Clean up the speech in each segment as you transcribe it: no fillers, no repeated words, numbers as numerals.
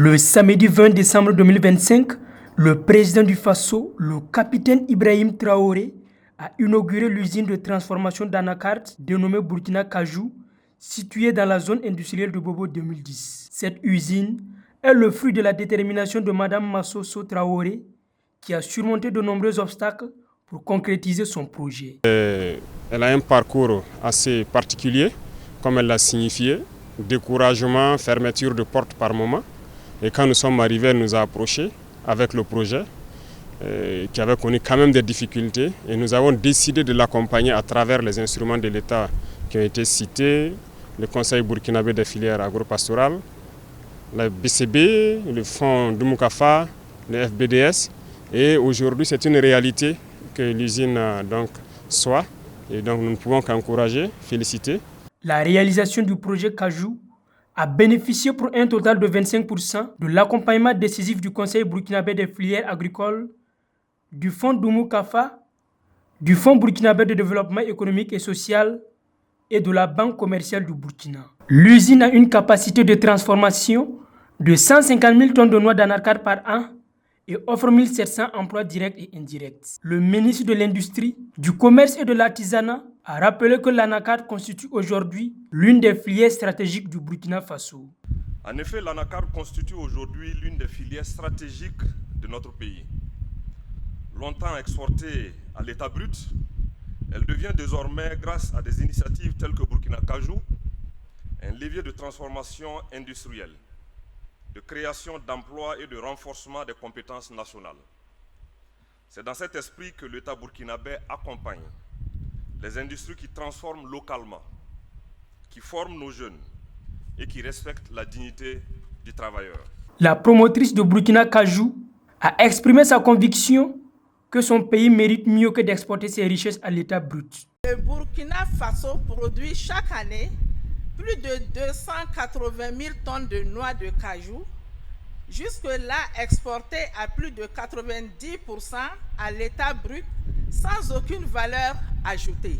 Le samedi 20 décembre 2025, le président du Faso, le capitaine Ibrahim Traoré, a inauguré l'usine de transformation d'Anakart dénommée Burkina Kajou, située dans la zone industrielle de Bobo 2010. Cette usine est le fruit de la détermination de Mme Massoso Traoré, qui a surmonté de nombreux obstacles pour concrétiser son projet. Elle a un parcours assez particulier, comme elle l'a signifié, découragement, fermeture de portes par moment. Et quand nous sommes arrivés, elle nous a approchés avec le projet qui avait connu quand même des difficultés. Et nous avons décidé de l'accompagner à travers les instruments de l'État qui ont été cités, le Conseil burkinabé des filières agropastorales, la BCB, le Fonds Dumoukafa, le FBDS. Et aujourd'hui, c'est une réalité que l'usine soit. Et donc nous ne pouvons qu'encourager, féliciter. La réalisation du projet Kajou a bénéficié pour un total de 25% de l'accompagnement décisif du Conseil burkinabé des filières agricoles, du Fonds Dumoukafa, du Fonds burkinabé de développement économique et social et de la Banque commerciale du Burkina. L'usine a une capacité de transformation de 150 000 tonnes de noix d'anacarde par an et offre 1700 emplois directs et indirects. Le ministre de l'Industrie, du Commerce et de l'Artisanat a rappelé que l'anacarde constitue aujourd'hui l'une des filières stratégiques du Burkina Faso. En effet, l'anacarde constitue aujourd'hui l'une des filières stratégiques de notre pays. Longtemps exportée à l'état brut, elle devient désormais, grâce à des initiatives telles que Burkina Kajou, un levier de transformation industrielle, de création d'emplois et de renforcement des compétences nationales. C'est dans cet esprit que l'État burkinabé accompagne les industries qui transforment localement, qui forment nos jeunes et qui respectent la dignité du travailleur. La promotrice de Burkina Kajou a exprimé sa conviction que son pays mérite mieux que d'exporter ses richesses à l'état brut. Le Burkina Faso produit chaque année plus de 280 000 tonnes de noix de cajou, jusque-là exportées à plus de 90% à l'état brut, sans aucune valeur ajoutée.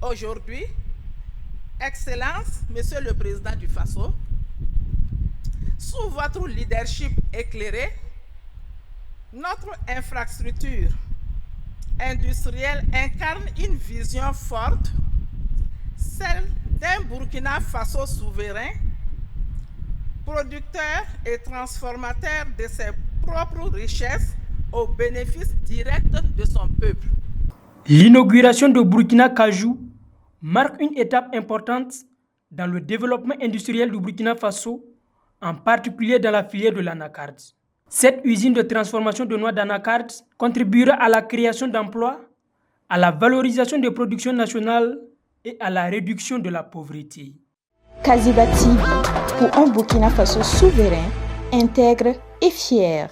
Aujourd'hui, Excellence, Monsieur le Président du Faso, sous votre leadership éclairé, notre infrastructure industrielle incarne une vision forte, celle d'un Burkina Faso souverain, producteur et transformateur de ses propres richesses au bénéfice direct de son peuple. L'inauguration de Burkina Kajou marque une étape importante dans le développement industriel du Burkina Faso, en particulier dans la filière de l'anacarde. Cette usine de transformation de noix d'anacarde contribuera à la création d'emplois, à la valorisation des productions nationales et à la réduction de la pauvreté. Kaziba TV, pour un Burkina Faso souverain, intègre et fier.